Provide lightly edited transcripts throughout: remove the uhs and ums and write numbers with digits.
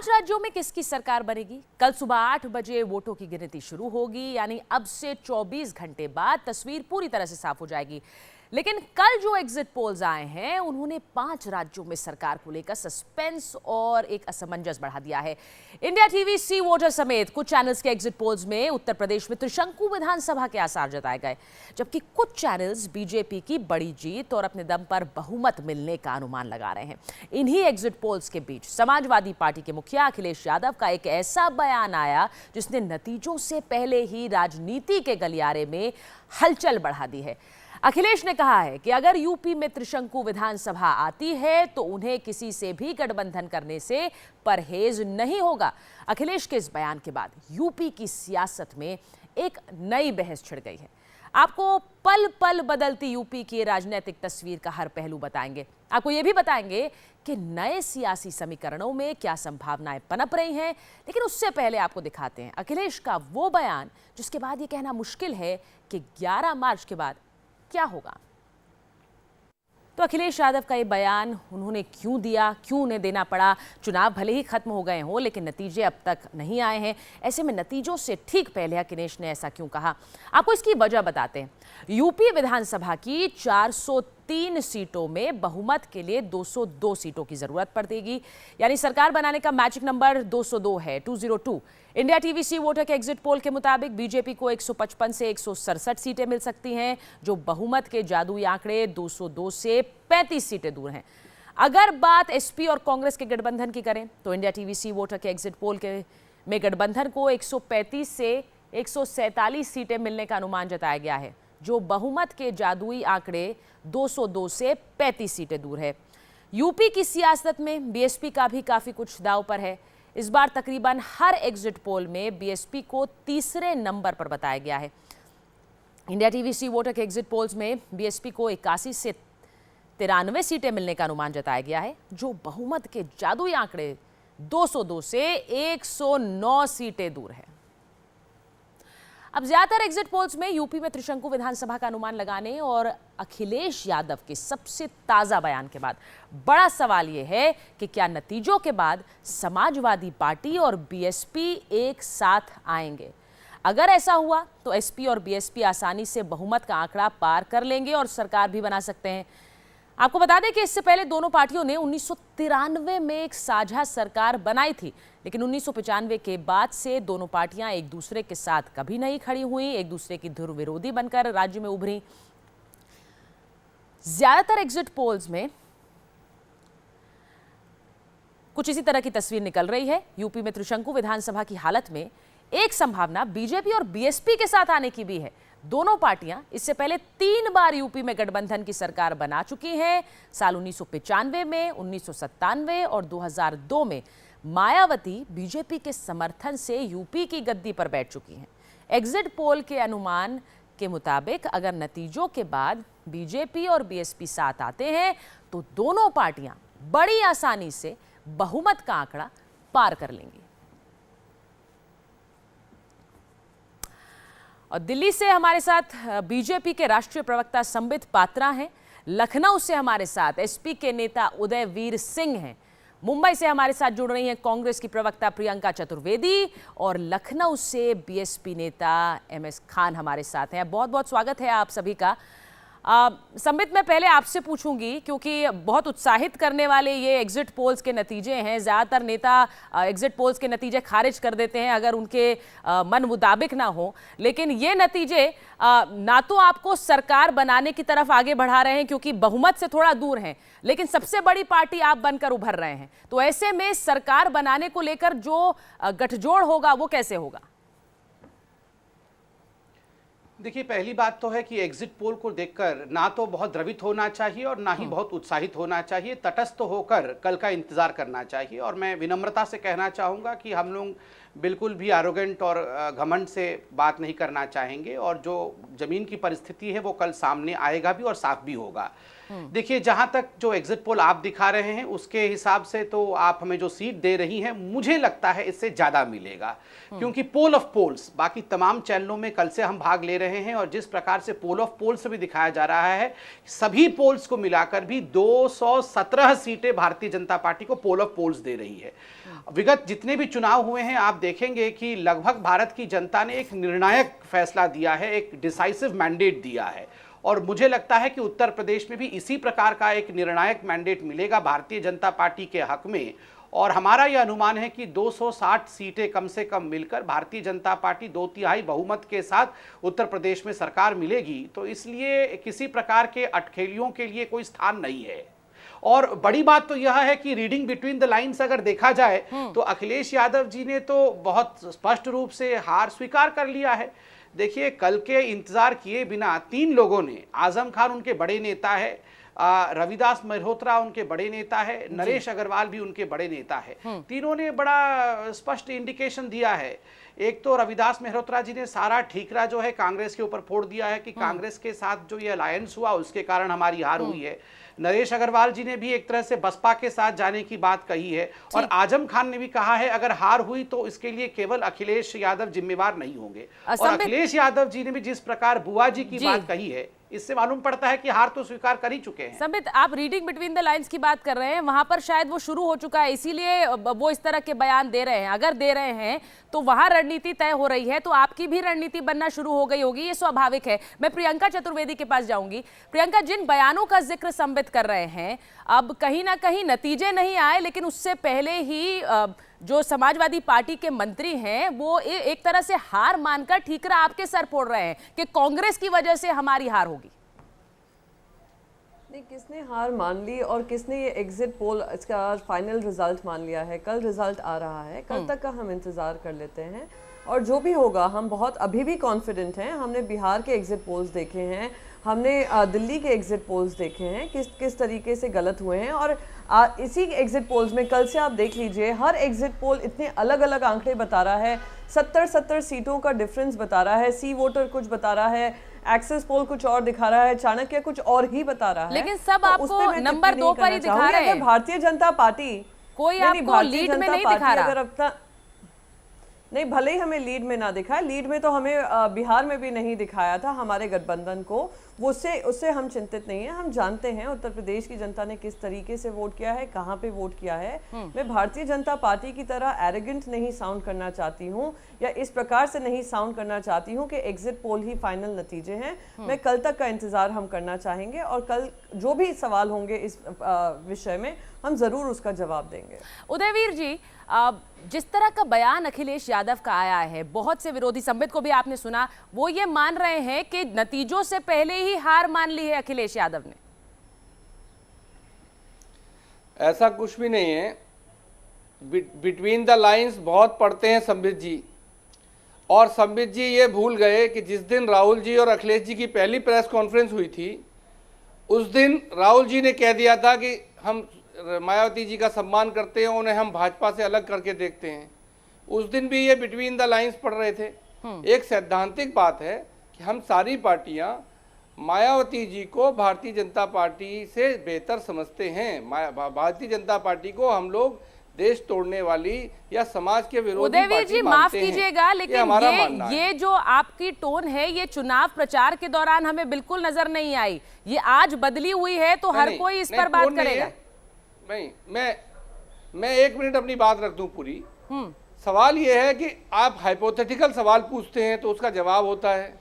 5 राज्यों में किसकी सरकार बनेगी? कल सुबह 8 बजे वोटों की गिनती शुरू होगी, यानी अब से 24 घंटे बाद तस्वीर पूरी तरह से साफ हो जाएगी। लेकिन कल जो एग्जिट पोल्स आए हैं उन्होंने 5 राज्यों में सरकार को लेकर सस्पेंस और एक असमंजस बढ़ा दिया है। इंडिया टीवी सी वोटर समेत कुछ चैनल्स के एग्जिट पोल्स में उत्तर प्रदेश में त्रिशंकु विधानसभा के आसार जताए गए, जबकि कुछ चैनल्स बीजेपी की बड़ी जीत और अपने दम पर बहुमत मिलने का अनुमान लगा रहे हैं। इन्हीं एग्जिट पोल्स के बीच समाजवादी पार्टी के मुखिया अखिलेश यादव का एक ऐसा बयान आया जिसने नतीजों से पहले ही राजनीति के गलियारे में हलचल बढ़ा दी है। अखिलेश ने कहा है कि अगर यूपी में त्रिशंकु विधानसभा आती है तो उन्हें किसी से भी गठबंधन करने से परहेज नहीं होगा। अखिलेश के इस बयान के बाद यूपी की सियासत में एक नई बहस छिड़ गई है। आपको पल पल बदलती यूपी की राजनीतिक तस्वीर का हर पहलू बताएंगे। आपको यह भी बताएंगे कि नए सियासी समीकरणों में क्या संभावनाएं पनप रही हैं। लेकिन उससे पहले आपको दिखाते हैं अखिलेश का वो बयान जिसके बाद यह कहना मुश्किल है कि 11 मार्च के बाद क्या होगा। तो अखिलेश यादव का ये बयान उन्होंने क्यों दिया, क्यों उन्हें देना पड़ा? चुनाव भले ही खत्म हो गए हों लेकिन नतीजे अब तक नहीं आए हैं। ऐसे में नतीजों से ठीक पहले अखिलेश ने ऐसा क्यों कहा, आपको इसकी वजह बताते हैं। यूपी विधानसभा की 403 सीटों में बहुमत के लिए 202 सीटों की जरूरत पड़ेगी, यानी सरकार बनाने का मैजिक नंबर 202 है, 202। इंडिया टीवी सी वोटर के एग्जिट पोल के मुताबिक बीजेपी को 155 से 167 सीटें मिल सकती हैं, जो बहुमत के जादुई आंकड़े 202 से 35 सीटें दूर हैं। अगर बात एसपी और कांग्रेस के गठबंधन की करें तो इंडिया टीवी सी वोटर के एग्जिट पोल में गठबंधन को 135 से 147 सीटें मिलने का अनुमान जताया गया है, जो बहुमत के जादुई आंकड़े 202 से 35 सीटें दूर है। यूपी की सियासत में बीएसपी का भी काफी कुछ दांव पर है। इस बार तकरीबन हर एग्जिट पोल में बीएसपी को तीसरे नंबर पर बताया गया है। इंडिया टीवी सी वोटर के एग्जिट पोल्स में बीएसपी को 81 से 93 सीटें मिलने का अनुमान जताया गया है, जो बहुमत के जादुई आंकड़े 202 से 109 सीटें दूर है। अब ज्यादातर एग्जिट पोल्स में यूपी में त्रिशंकु विधानसभा का अनुमान लगाने और अखिलेश यादव के सबसे ताजा बयान के बाद बड़ा सवाल यह है कि क्या नतीजों के बाद समाजवादी पार्टी और बीएसपी एक साथ आएंगे। अगर ऐसा हुआ तो एसपी और बीएसपी आसानी से बहुमत का आंकड़ा पार कर लेंगे और सरकार भी बना सकते हैं। आपको बता दें कि इससे पहले दोनों पार्टियों ने 1993 में एक साझा सरकार बनाई थी, लेकिन 1995 के बाद से दोनों पार्टियां एक दूसरे के साथ कभी नहीं खड़ी हुई, एक दूसरे की धुर विरोधी बनकर राज्य में उभरी। ज्यादातर एग्जिट पोल्स में कुछ इसी तरह की तस्वीर निकल रही है। यूपी में त्रिशंकु विधानसभा की हालत में एक संभावना बीजेपी और बीएसपी के साथ आने की भी है। दोनों पार्टियां इससे पहले 3 बार यूपी में गठबंधन की सरकार बना चुकी हैं। साल 1995 में, 1997 और 2002 में मायावती बीजेपी के समर्थन से यूपी की गद्दी पर बैठ चुकी हैं। एग्जिट पोल के अनुमान के मुताबिक अगर नतीजों के बाद बीजेपी और बीएसपी साथ आते हैं तो दोनों पार्टियां बड़ी आसानी से बहुमत का आंकड़ा पार कर लेंगी। और दिल्ली से हमारे साथ बीजेपी के राष्ट्रीय प्रवक्ता संबित पात्रा हैं, लखनऊ से हमारे साथ एसपी के नेता उदयवीर सिंह हैं, मुंबई से हमारे साथ जुड़ रही हैं कांग्रेस की प्रवक्ता प्रियंका चतुर्वेदी और लखनऊ से बीएसपी नेता एमएस खान हमारे साथ हैं। बहुत बहुत स्वागत है आप सभी का। संबित, मैं पहले आपसे पूछूंगी क्योंकि बहुत उत्साहित करने वाले ये एग्जिट पोल्स के नतीजे हैं। ज़्यादातर नेता एग्जिट पोल्स के नतीजे खारिज कर देते हैं अगर उनके मन मुताबिक ना हो, लेकिन ये नतीजे ना तो आपको सरकार बनाने की तरफ आगे बढ़ा रहे हैं क्योंकि बहुमत से थोड़ा दूर हैं, लेकिन सबसे बड़ी पार्टी आप बनकर उभर रहे हैं। तो ऐसे में सरकार बनाने को लेकर जो गठजोड़ होगा वो कैसे होगा? देखिए, पहली बात तो है कि एग्जिट पोल को देखकर ना तो बहुत द्रवित होना चाहिए और ना ही बहुत उत्साहित होना चाहिए। तटस्थ होकर कल का इंतजार करना चाहिए। और मैं विनम्रता से कहना चाहूँगा कि हम लोग बिल्कुल भी एरोगेंट और घमंड से बात नहीं करना चाहेंगे, और जो जमीन की परिस्थिति है वो कल सामने आएगा भी और साफ भी होगा। देखिए, जहां तक जो एग्जिट पोल आप दिखा रहे हैं उसके हिसाब से तो आप हमें जो सीट दे रही हैं, मुझे लगता है इससे ज्यादा मिलेगा, क्योंकि पोल ऑफ पोल्स बाकी तमाम चैनलों में कल से हम भाग ले रहे हैं, और जिस प्रकार से पोल ऑफ पोल्स भी दिखाया जा रहा है, सभी पोल्स को मिलाकर भी 217 सीटें भारतीय जनता पार्टी को पोल ऑफ पोल्स दे रही है। विगत जितने भी चुनाव हुए हैं आप देखेंगे कि लगभग भारत की जनता ने एक निर्णायक फैसला दिया है, एक डिसाइसिव मैंडेट दिया है, और मुझे लगता है कि उत्तर प्रदेश में भी इसी प्रकार का एक निर्णायक मैंडेट मिलेगा भारतीय जनता पार्टी के हक में। और हमारा यह अनुमान है कि 260 सीटें कम से कम मिलकर भारतीय जनता पार्टी 2/3 बहुमत के साथ उत्तर प्रदेश में सरकार मिलेगी। तो इसलिए किसी प्रकार के अटखेलियों के लिए कोई स्थान नहीं है। और बड़ी बात तो यह है कि रीडिंग बिटवीन द लाइंस अगर देखा जाए तो अखिलेश यादव जी ने तो बहुत स्पष्ट रूप से हार स्वीकार कर लिया है। देखिए, कल के इंतजार किए बिना 3 लोगों ने, आजम खान उनके बड़े नेता है, रविदास मल्होत्रा उनके बड़े नेता है, नरेश अग्रवाल भी उनके बड़े नेता है, तीनों ने बड़ा स्पष्ट इंडिकेशन दिया है। एक तो रविदास मल्होत्रा जी ने सारा ठीकरा जो है कांग्रेस के ऊपर फोड़ दिया है कि कांग्रेस के साथ जो ये अलायंस हुआ उसके कारण हमारी हार हुई है। नरेश अग्रवाल जी ने भी एक तरह से बसपा के साथ जाने की बात कही है, और आजम खान ने भी कहा है अगर हार हुई तो इसके लिए केवल अखिलेश यादव जिम्मेवार नहीं होंगे। और अखिलेश यादव जी ने भी जिस प्रकार बुआ जी की बात कही है, इससे मालूम पड़ता है कि हार तो स्वीकार कर ही चुके हैं। संबित, आप रीडिंग बिटवीन द लाइंस की बात कर रहे हैं, वहां पर शायद वो शुरू हो चुका है, इसीलिए वो इस तरह के बयान दे रहे हैं। अगर दे रहे हैं तो वहां रणनीति तय हो रही है, तो आपकी भी रणनीति बनना शुरू हो गई होगी, ये स्वाभाविक है। मैं प्रियंका चतुर्वेदी के पास जाऊंगी। प्रियंका, जिन बयानों का जिक्र संबित कर रहे हैं, अब कहीं ना कहीं नतीजे नहीं आए, लेकिन उससे पहले ही जो समाजवादी पार्टी के मंत्री हैं वो एक तरह से हार मानकर ठीकरा आपके सर फोड़ रहे हैं कि कांग्रेस की वजह से हमारी हार होगी। नहीं, किसने हार मान ली और किसने ये एग्जिट पोल इसका फाइनल रिजल्ट मान लिया है? कल रिजल्ट आ रहा है, कल तक का हम इंतज़ार कर लेते हैं, और जो भी होगा हम बहुत अभी भी कॉन्फिडेंट हैं। हमने बिहार के एग्जिट पोल्स देखे हैं, हमने दिल्ली के एग्जिट पोल्स देखे हैं किस तरीके से गलत हुए हैं, और इसी एग्जिट पोल्स में कल से आप देख लीजिए हर एग्जिट पोल इतने अलग अलग आंकड़े बता रहा है। 70 सीटों का डिफरेंस बता रहा है, सी वोटर कुछ बता रहा है, एक्सेस पोल कुछ और दिखा रहा है, चाणक्य कुछ और ही बता रहा है। लेकिन सब आपको नंबर 2 पर ही दिखा रहे हैं। भारतीय जनता पार्टी कोई आपको लीड में नहीं दिखा रहा। अगर अपना नहीं, भले ही हमें लीड में ना दिखाए, लीड में तो हमें बिहार में भी नहीं दिखाया था हमारे गठबंधन को, वो उससे हम चिंतित नहीं है। हम जानते हैं उत्तर प्रदेश की जनता ने किस तरीके से वोट किया है, कहाँ पे वोट किया है। मैं भारतीय जनता पार्टी की तरह एरोगेंट नहीं साउंड करना चाहती हूँ, या इस प्रकार से नहीं साउंड करना चाहती हूँ कि एग्जिट पोल ही फाइनल नतीजे हैं। मैं कल तक का इंतजार हम करना चाहेंगे, और कल जो भी सवाल होंगे इस विषय में हम जरूर उसका जवाब देंगे। उदयवीर जी, जिस तरह का बयान अखिलेश यादव का आया है, बहुत से विरोधी, संबित को भी आपने सुना, वो ये मान रहे हैं कि नतीजों से पहले ही हार मान ली है अखिलेश यादव ने। ऐसा कुछ भी नहीं है। बिटवीन द लाइंस बहुत पढ़ते हैं संबित जी, और संबित जी ये भूल गए कि जिस दिन राहुल जी और अखिलेश जी की पहली प्रेस कॉन्फ्रेंस हुई थी, उस दिन राहुल जी ने कह दिया था कि हम मायावती जी का सम्मान करते हैं, उन्हें हम भाजपा से अलग करके देखते हैं। उस दिन भी ये बिटवीन द लाइंस पढ़ रहे थे। एक सैद्धांतिक बात है कि हम सारी पार्टियां मायावती जी को भारतीय जनता पार्टी से बेहतर समझते हैं। भारतीय जनता पार्टी को हम लोग देश तोड़ने वाली या समाज के विरोधी पार्टी जी, माफ कीजिएगा, लेकिन ये जो आपकी टोन है ये चुनाव प्रचार के दौरान हमें बिल्कुल नजर नहीं आई। ये आज बदली हुई है तो हर कोई इस पर बात करेगा। नहीं, मैं 1 मिनट अपनी बात रख दूं पूरी। सवाल ये है कि आप हाइपोथेटिकल सवाल पूछते हैं तो उसका जवाब होता है।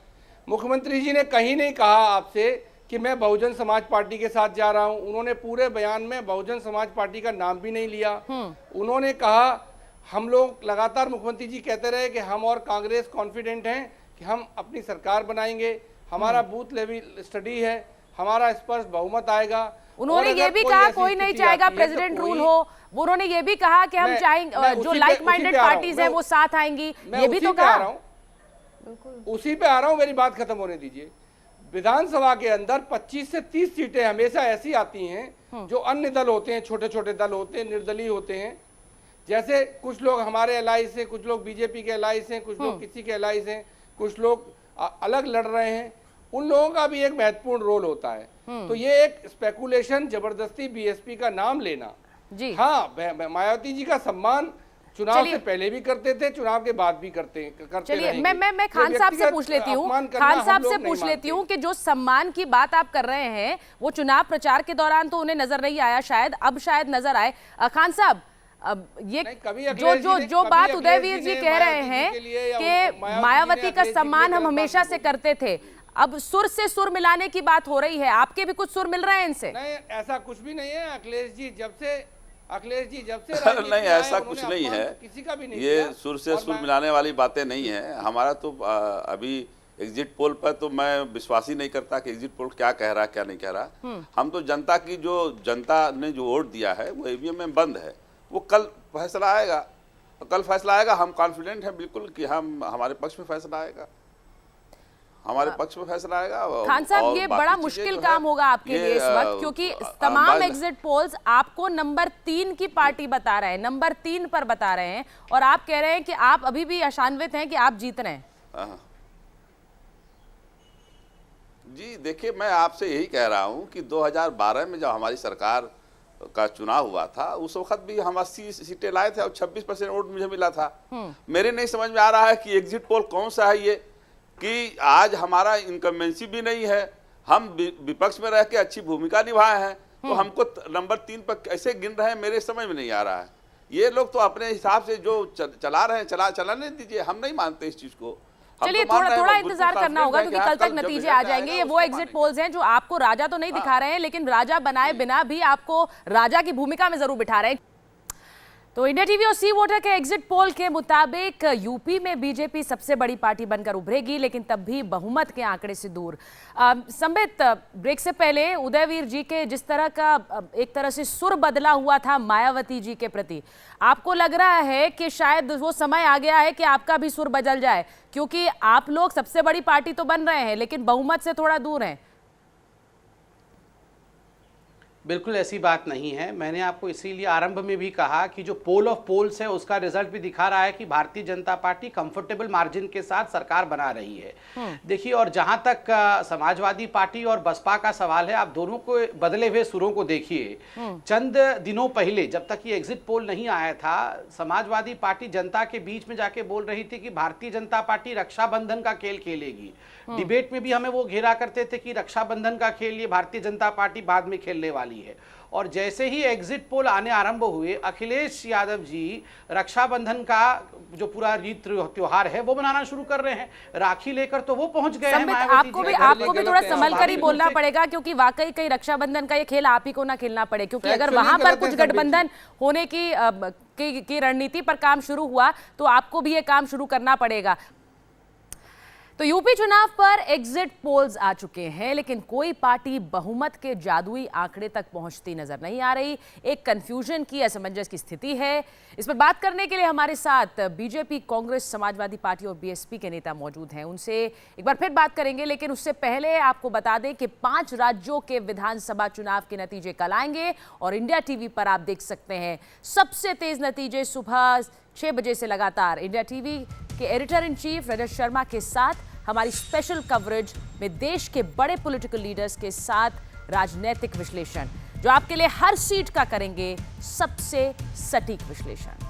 मुख्यमंत्री जी ने कहीं नहीं कहा आपसे कि मैं बहुजन समाज पार्टी के साथ जा रहा हूं। उन्होंने पूरे बयान में बहुजन समाज पार्टी का नाम भी नहीं लिया। उन्होंने कहा, हम लोग लगातार मुख्यमंत्री जी कहते रहे कि हम और कांग्रेस कॉन्फिडेंट हैं कि हम अपनी सरकार बनाएंगे, हमारा बूथ लेवल स्टडी है, हमारा स्पष्ट बहुमत आएगा। उन्होंने ये भी कहा कोई नहीं चाहेगा प्रेसिडेंट रूल हो। उन्होंने ये भी कहा कि हम चाहेंगे जो लाइक माइंडेड पार्टीज हैं वो साथ आएंगी, ये भी तो कहा। उसी पे आ रहा हूं, मेरी बात खत्म होने दीजिए। विधानसभा के अंदर 25 से 30 सीटें हमेशा ऐसी आती हैं जो अन्य दल होते हैं, छोटे छोटे दल होते हैं, निर्दलीय होते हैं, जैसे कुछ लोग हमारे एलाइज हैं, कुछ लोग बीजेपी के एलाइज हैं, कुछ लोग किसी के एलाइज हैं, कुछ लोग अलग लड़ रहे हैं, उन लोगों का भी एक महत्वपूर्ण रोल होता है। तो ये एक स्पेकुलेशन, जबरदस्ती बीएसपी का नाम लेना जी। हाँ, मायावती जी का सम्मान चुनाव से पहले भी करते थे, चुनाव के बाद भी करते चलिए मैं खान साहब से पूछ लेती हूँ, खान साहब से पूछ लेती हूँ कि जो सम्मान की बात आप कर रहे हैं वो चुनाव प्रचार के दौरान तो उन्हें नजर नहीं आया, शायद अब शायद नजर आए। खान साहब, अब ये जो बात उदयवीर जी कह रहे हैं कि मायावती का सम्मान हम हमेशा से करते थे, अब सुर से सुर मिलाने की बात हो रही है, आपके भी कुछ सुर मिल रहे हैं इनसे? नहीं, ऐसा कुछ भी नहीं है। अखिलेश जी जब से नहीं, ऐसा कुछ नहीं है, किसी का भी नहीं, ये सुर से सुर मिलाने वाली बातें नहीं है। हमारा तो अभी एग्जिट पोल पर तो मैं विश्वास ही नहीं करता कि एग्जिट पोल क्या कह रहा है क्या नहीं कह रहा। हम तो जनता ने जो वोट दिया है वो ईवीएम में बंद है, वो कल फैसला आएगा। हम कॉन्फिडेंट हैं बिल्कुल कि हमारे पक्ष में फैसला आएगा, हमारे पक्ष में फैसला आएगा। खान साहब, ये बड़ा मुश्किल काम होगा आपके लिए इस वक्त, क्योंकि तमाम एग्जिट पोल्स आपको नंबर 3 की पार्टी बता रहे हैं, नंबर 3 पर बता रहे हैं, और आप कह रहे हैं कि आप अभी भी आशान्वित हैं कि आप जीत रहे हैं। जी देखिए, मैं आपसे यही कह रहा हूं कि 2012 में जब हमारी सरकार का चुनाव हुआ था, उस वक्त भी हम 80 सीटें लाए थे और 26% वोट मुझे मिला था। मेरे नहीं समझ में आ रहा है कि एग्जिट पोल कौन सा है ये, कि आज हमारा इनकम्बेंसी भी नहीं है, हम विपक्ष में रह के अच्छी भूमिका निभाए हैं, तो हमको नंबर 3 पर कैसे गिन रहे हैं, मेरे समझ में नहीं आ रहा है। ये लोग तो अपने हिसाब से जो चला रहे हैं, चलाने दीजिए, हम नहीं मानते इस चीज को। चलिए थोड़ा इंतजार करना होगा, क्योंकि कल तक नतीजे आ जाएंगे। ये वो एग्जिट पोल्स हैं जो आपको राजा तो नहीं दिखा रहे हैं, लेकिन राजा बनाए बिना भी आपको राजा की भूमिका में जरूर बिठा रहे हैं। तो इंडिया टीवी और सी वोटर के एग्जिट पोल के मुताबिक यूपी में बीजेपी सबसे बड़ी पार्टी बनकर उभरेगी, लेकिन तब भी बहुमत के आंकड़े से दूर। संबित, ब्रेक से पहले उदयवीर जी के जिस तरह का एक तरह से सुर बदला हुआ था मायावती जी के प्रति, आपको लग रहा है कि शायद वो समय आ गया है कि आपका भी सुर बदल जाए, क्योंकि आप लोग सबसे बड़ी पार्टी तो बन रहे हैं लेकिन बहुमत से थोड़ा दूर हैं? बिल्कुल ऐसी बात नहीं है। मैंने आपको इसीलिए आरंभ में भी कहा कि जो पोल ऑफ पोल्स है उसका रिजल्ट भी दिखा रहा है कि Bharatiya Janata party comfortable margin के साथ सरकार बना रही है। देखिए, और जहां तक समाजवादी पार्टी और बसपा का सवाल है, आप दोनों को बदले हुए सुरों को देखिए। चंद दिनों पहले, जब तक ये एग्जिट पोल नहीं आया था, समाजवादी पार्टी जनता के बीच में जाके बोल रही थी कि भारतीय जनता पार्टी रक्षाबंधन का खेल खेलेगी। डिबेट में भी हमें वो घेरा करते थे कि रक्षाबंधन का खेल ये भारतीय जनता पार्टी बाद में खेलने वाली है। और जैसे ही एग्जिट पोल आने आरंभ हुए, अखिलेश यादव जी रक्षाबंधन का जो पूरा रीत त्योहार है वो मनाना शुरू कर रहे हैं, राखी लेकर तो वो पहुंच गए हैं। आपको भी थोड़ा संभल कर ही बोलना पड़ेगा, क्योंकि वाकई कहीं रक्षाबंधन का ये खेल आप ही को ना खेलना पड़े, क्योंकि अगर वहां पर कुछ गठबंधन होने की रणनीति पर काम शुरू हुआ तो आपको भी ये काम शुरू करना पड़ेगा। तो यूपी चुनाव पर एग्जिट पोल्स आ चुके हैं, लेकिन कोई पार्टी बहुमत के जादुई आंकड़े तक पहुंचती नजर नहीं आ रही। एक कंफ्यूजन की, असमंजस की स्थिति है। इस पर बात करने के लिए हमारे साथ बीजेपी, कांग्रेस, समाजवादी पार्टी और बीएसपी के नेता मौजूद हैं। उनसे एक बार फिर बात करेंगे, लेकिन उससे पहले आपको बता दें कि 5 राज्यों के विधानसभा चुनाव के नतीजे कल आएंगे और इंडिया टीवी पर आप देख सकते हैं सबसे तेज नतीजे सुबह 6 बजे से लगातार। इंडिया टीवी के editor in chief Rajat Sharma के साथ हमारी स्पेशल कवरेज में देश के बड़े पॉलिटिकल लीडर्स के साथ राजनीतिक विश्लेषण, जो आपके लिए हर सीट का करेंगे सबसे सटीक विश्लेषण।